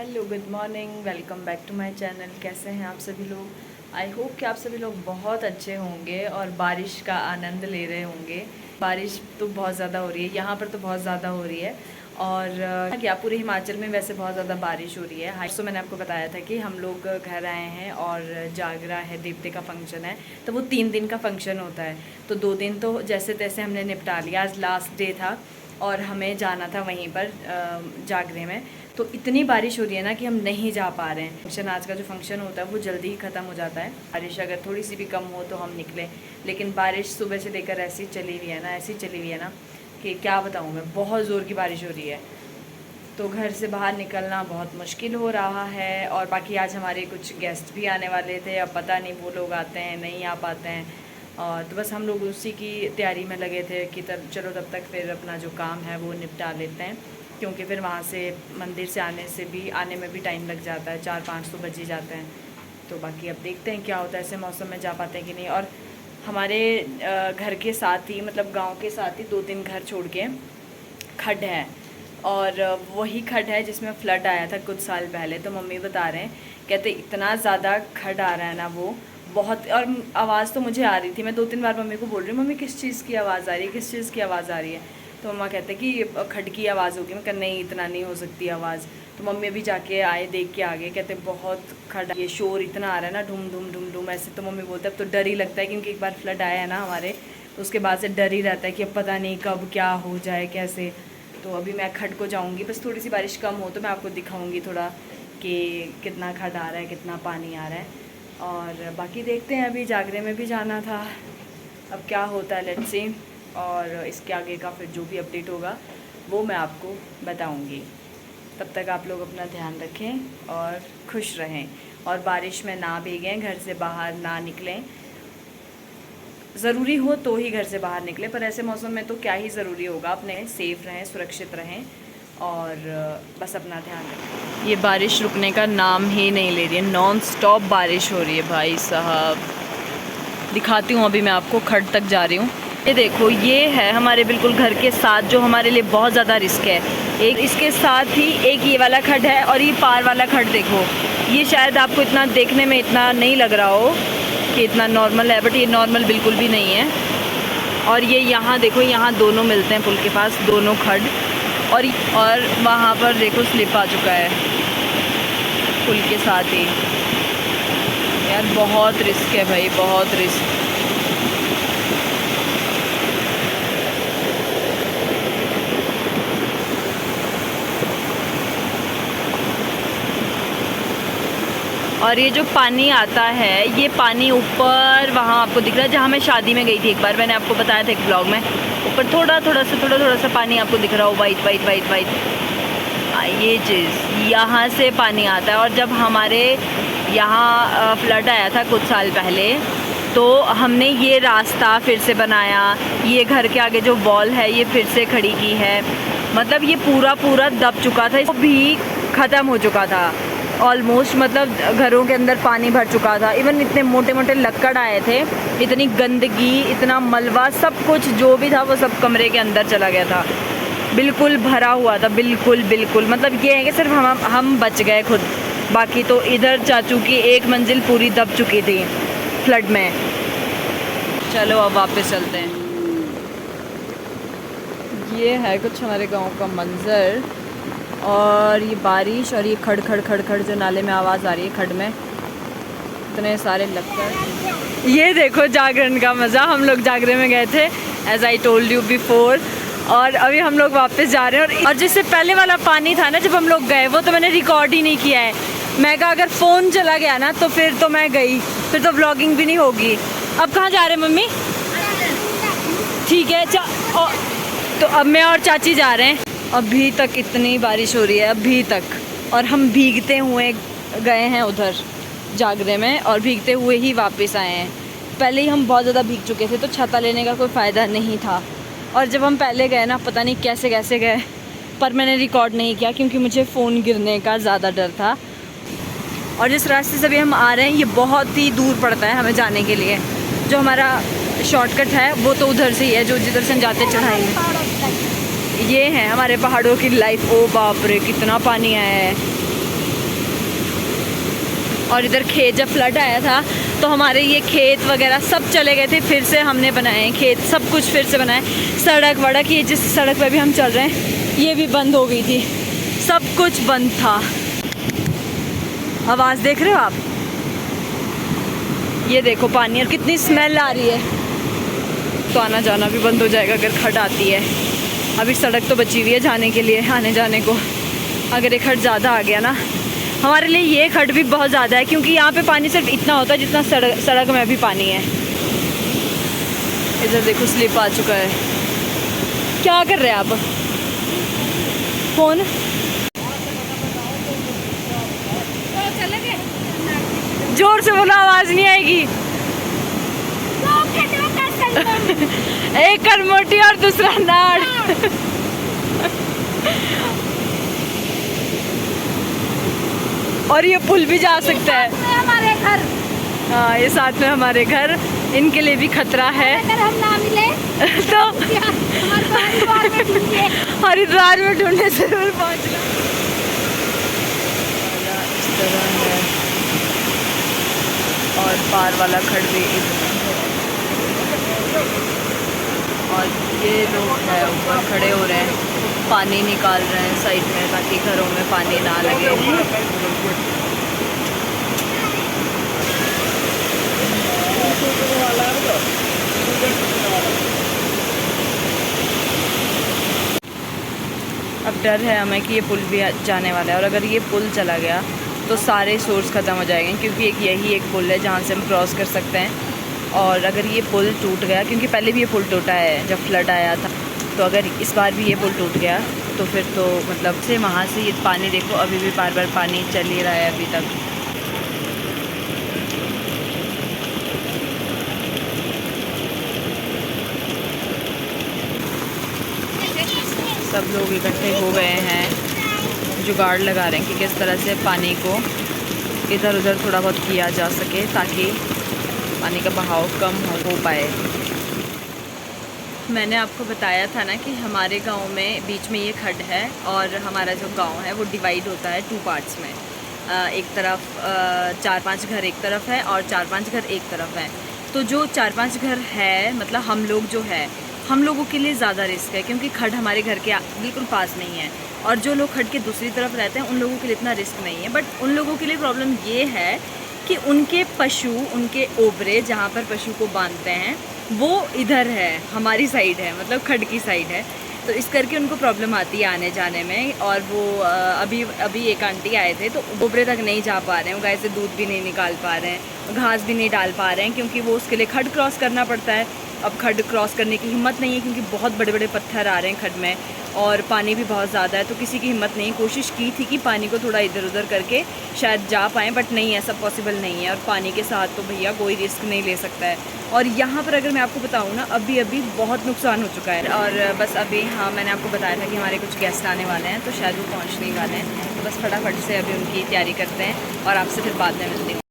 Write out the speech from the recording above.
Hello good morning, welcome back to my channel. कैसे हैं आप सभी लोग। आई होप कि आप सभी लोग बहुत अच्छे होंगे और बारिश का आनंद ले रहे होंगे। बारिश तो बहुत ज़्यादा हो रही है, यहाँ पर तो बहुत ज़्यादा हो रही है। और क्या पूरे हिमाचल में वैसे बहुत ज़्यादा बारिश हो रही है। हाई तो मैंने आपको बताया था कि हम लोग घर आए हैं और जागरा है, देवते का फंक्शन है। तो वो 3 दिन का फंक्शन होता है, तो 2 दिन तो जैसे तैसे हमने निपटा लिया। आज लास्ट डे था और हमें जाना था वहीं पर जागरे में। तो इतनी बारिश हो रही है ना कि हम नहीं जा पा रहे हैं। फंक्शन, आज का जो फंक्शन होता है वो जल्दी ही ख़त्म हो जाता है। बारिश अगर थोड़ी सी भी कम हो तो हम निकलें, लेकिन बारिश सुबह से लेकर ऐसी चली हुई है ना, ऐसी चली हुई है ना कि क्या बताऊँ मैं। बहुत ज़ोर की बारिश हो रही है, तो घर से बाहर निकलना बहुत मुश्किल हो रहा है। और बाकी आज हमारे कुछ गेस्ट भी आने वाले थे, अब पता नहीं वो लोग आते हैं नहीं आ पाते हैं। और तो बस हम लोग उसी की तैयारी में लगे थे कि तब चलो तब तक फिर अपना जो काम है वो निपटा लेते हैं, क्योंकि फिर वहाँ से मंदिर से आने में भी टाइम लग जाता है, 4-5 तो बज ही जाते हैं। तो बाकी अब देखते हैं क्या होता है, ऐसे मौसम में जा पाते हैं कि नहीं। और हमारे घर के साथ ही, मतलब गांव के साथ ही 2-3 घर छोड़ के खड्ड है, और वही खड्ड है जिसमें फ्लड आया था कुछ साल पहले। तो मम्मी बता रहे हैं, कहते इतना ज़्यादा खड्ड आ रहा है ना वो बहुत। और आवाज़ तो मुझे आ रही थी, मैं 2-3 बार मम्मी को बोल रही हूँ, मम्मी किस चीज़ की आवाज़ आ रही है, किस चीज़ की आवाज़ आ रही है। तो मम्मा कहते कि खड्ड की आवाज़ होगी। मैं कहा नहीं, इतना नहीं हो सकती आवाज़। तो मम्मी अभी जाके आए, देख के आ गए, कहते बहुत खड्ड, ये शोर इतना आ रहा है ना, ढूम ढूम ढूम ढूम ऐसे। तो मम्मी बोलते अब तो डर ही लगता है, क्योंकि एक बार फ्लड आया है ना हमारे, तो उसके बाद से डर ही रहता है कि अब पता नहीं कब क्या हो जाए कैसे। तो अभी मैं खड्ड को जाऊंगी, बस थोड़ी सी बारिश कम हो तो मैं आपको दिखाऊंगी थोड़ा कि कितना खड्ड आ रहा है, कितना पानी आ रहा है। और बाकी देखते हैं, अभी जागरे में भी जाना था, अब क्या होता है, लेट्स सी। और इसके आगे का फिर जो भी अपडेट होगा वो मैं आपको बताऊंगी। तब तक आप लोग अपना ध्यान रखें और खुश रहें, और बारिश में ना भीगें, घर से बाहर ना निकलें। ज़रूरी हो तो ही घर से बाहर निकलें, पर ऐसे मौसम में तो क्या ही ज़रूरी होगा। अपने सेफ़ रहें, सुरक्षित रहें, और बस अपना ध्यान रखें। ये बारिश रुकने का नाम ही नहीं ले रही है, नॉन स्टॉप बारिश हो रही है भाई साहब। दिखाती हूँ, अभी मैं आपको खड्ड तक जा रही हूँ। ये देखो, ये है हमारे बिल्कुल घर के साथ, जो हमारे लिए बहुत ज़्यादा रिस्क है। एक इसके साथ ही एक ये वाला खड्ड है, और ये पार वाला खड्ड देखो। ये शायद आपको इतना देखने में इतना नहीं लग रहा हो कि इतना नॉर्मल है, बट ये नॉर्मल बिल्कुल भी नहीं है। और ये यहाँ देखो, यहाँ दोनों मिलते हैं पुल के पास, दोनों खड्ड। और वहाँ पर देखो स्लिप आ चुका है पुल के साथ ही। यार बहुत रिस्क है भाई, बहुत रिस्क। और ये जो पानी आता है, ये पानी ऊपर वहाँ आपको दिख रहा है जहाँ मैं शादी में गई थी एक बार, मैंने आपको बताया था एक ब्लॉग में। ऊपर थोड़ा थोड़ा सा पानी आपको दिख रहा हो, वाइट वाइट वाइट वाइट, ये चीज़ यहाँ से पानी आता है। और जब हमारे यहाँ फ्लड आया था कुछ साल पहले, तो हमने ये रास्ता फिर से बनाया, ये घर के आगे जो वॉल है ये फिर से खड़ी की है। मतलब ये पूरा दब चुका था, वो भी ख़त्म हो चुका था ऑलमोस्ट। मतलब घरों के अंदर पानी भर चुका था, इवन इतने मोटे मोटे लक्कड़ आए थे, इतनी गंदगी, इतना मलबा, सब कुछ जो भी था वो सब कमरे के अंदर चला गया था, बिल्कुल भरा हुआ था, बिल्कुल। मतलब ये है कि सिर्फ हम बच गए खुद, बाकी तो इधर चाचू की एक मंजिल पूरी दब चुकी थी फ्लड में। चलो अब वापस चलते हैं। ये है कुछ हमारे गांव का मंज़र, और ये बारिश और ये खड़ जो नाले में आवाज़ आ रही है, खड्ड में इतने सारे लक्कड़। ये देखो जागरण का मज़ा, हम लोग जागरे में गए थे, as I told you before. और अभी हम लोग वापस जा रहे हैं। और जिससे पहले वाला पानी था ना, जब हम लोग गए, वो तो मैंने रिकॉर्ड ही नहीं किया है। मैं कहा अगर फ़ोन चला गया ना तो फिर तो मैं गई, फिर तो व्लॉगिंग भी नहीं होगी। अब कहाँ जा रहे हैं मम्मी? ठीक है, तो अब मैं और चाची जा रहे हैं। अभी तक इतनी बारिश हो रही है, अभी तक, और हम भीगते हुए गए हैं उधर जागरे में, और भीगते हुए ही वापस आए हैं। पहले ही हम बहुत ज़्यादा भीग चुके थे, तो छाता लेने का कोई फ़ायदा नहीं था। और जब हम पहले गए ना, पता नहीं कैसे गए, पर मैंने रिकॉर्ड नहीं किया क्योंकि मुझे फ़ोन गिरने का ज़्यादा डर था। और जिस रास्ते से भी हम आ रहे हैं, ये बहुत ही दूर पड़ता है हमें जाने के लिए। जो हमारा शॉर्टकट है वो तो उधर से ही है, जो जिधर से हम जाते चढ़ाई में। ये है हमारे पहाड़ों की लाइफ। ओ बाप रे, कितना पानी आया है। और इधर खेत जब फ्लड आया था तो हमारे ये खेत वगैरह सब चले गए थे, फिर से हमने बनाए हैं खेत, सब कुछ फिर से बनाए। सड़क वड़क, ये जिस सड़क पे भी हम चल रहे हैं ये भी बंद हो गई थी, सब कुछ बंद था। आवाज़ देख रहे हो आप, ये देखो पानी, और कितनी स्मेल आ रही है। तो आना जाना भी बंद हो जाएगा अगर खड़ आती है। अभी सड़क तो बची हुई है जाने के लिए, आने जाने को। अगर ये खड़ ज़्यादा आ गया ना, हमारे लिए ये खड़ भी बहुत ज़्यादा है, क्योंकि यहाँ पे पानी सिर्फ इतना होता है जितना सड़क में अभी पानी है। इधर देखो स्लिप आ चुका है। क्या कर रहे हैं आप? फोन जोर से बोलो, आवाज़ नहीं आएगी। एक करमोटी और दूसरा नाड़। और ये पुल भी जा सकता है हमारे घर। हाँ, ये साथ में हमारे घर, इनके लिए भी खतरा है। अगर हम ना मिले तो हरिद्वार हरिद्वार में ढूंढने जरूर पहुँचना। इस तरह है, और पार वाला खड़ भी और ये लोग है ऊपर खड़े हो रहे हैं, पानी निकाल रहे हैं साइड में ताकि घरों में पानी ना लगे। अब डर है हमें कि ये पुल भी जाने वाला है, और अगर ये पुल चला गया तो सारे सोर्स ख़त्म हो जाएंगे, क्योंकि यही एक पुल है जहाँ से हम क्रॉस कर सकते हैं। और अगर ये पुल टूट गया, क्योंकि पहले भी ये पुल टूटा है जब फ्लड आया था, तो अगर इस बार भी ये पुल टूट गया तो फिर तो मतलब से वहाँ से ये पानी देखो, अभी भी बार बार पानी चल ही रहा है अभी तक। सब लोग इकट्ठे हो गए हैं, जुगाड़ लगा रहे हैं कि किस तरह से पानी को इधर उधर थोड़ा बहुत किया जा सके ताकि पानी का बहाव कम हो पाए। मैंने आपको बताया था ना कि हमारे गांव में बीच में ये खड्ड है, और हमारा जो गांव है वो डिवाइड होता है 2 पार्ट्स में। एक तरफ 4-5 घर एक तरफ है और 4-5 घर एक तरफ है। तो जो 4-5 घर है, मतलब हम लोग जो है, हम लोगों के लिए ज़्यादा रिस्क है, क्योंकि खड्ड हमारे घर के बिल्कुल पास नहीं है। और जो लोग खड्ड के दूसरी तरफ रहते हैं उन लोगों के लिए इतना रिस्क नहीं है। बट उन लोगों के लिए प्रॉब्लम ये है कि उनके पशु, उनके ओबरे जहाँ पर पशु को बांधते हैं वो इधर है, हमारी साइड है, मतलब खड्ड की साइड है। तो इस करके उनको प्रॉब्लम आती है आने जाने में। और वो अभी एक आंटी आए थे तो ओबरे तक नहीं जा पा रहे हैं, वो गाय से दूध भी नहीं निकाल पा रहे हैं, घास भी नहीं डाल पा रहे हैं, क्योंकि वो उसके लिए खड्ड क्रॉस करना पड़ता है। अब खड्ड क्रॉस करने की हिम्मत नहीं है, क्योंकि बहुत बड़े बड़े पत्थर आ रहे हैं खड्ड में, और पानी भी बहुत ज़्यादा है, तो किसी की हिम्मत नहीं। कोशिश की थी कि पानी को थोड़ा इधर उधर करके शायद जा पाएँ, बट नहीं, ऐसा पॉसिबल नहीं है। और पानी के साथ तो भैया कोई रिस्क नहीं ले सकता है। और यहाँ पर अगर मैं आपको बताऊँ ना, अभी बहुत नुकसान हो चुका है। और बस अभी, हाँ, मैंने आपको बताया था कि हमारे कुछ गेस्ट आने वाले हैं, तो शायद वो पहुँचने वाले हैं। तो बस फटाफट से अभी उनकी तैयारी करते हैं और आपसे फिर बाद में मिलती हूँ।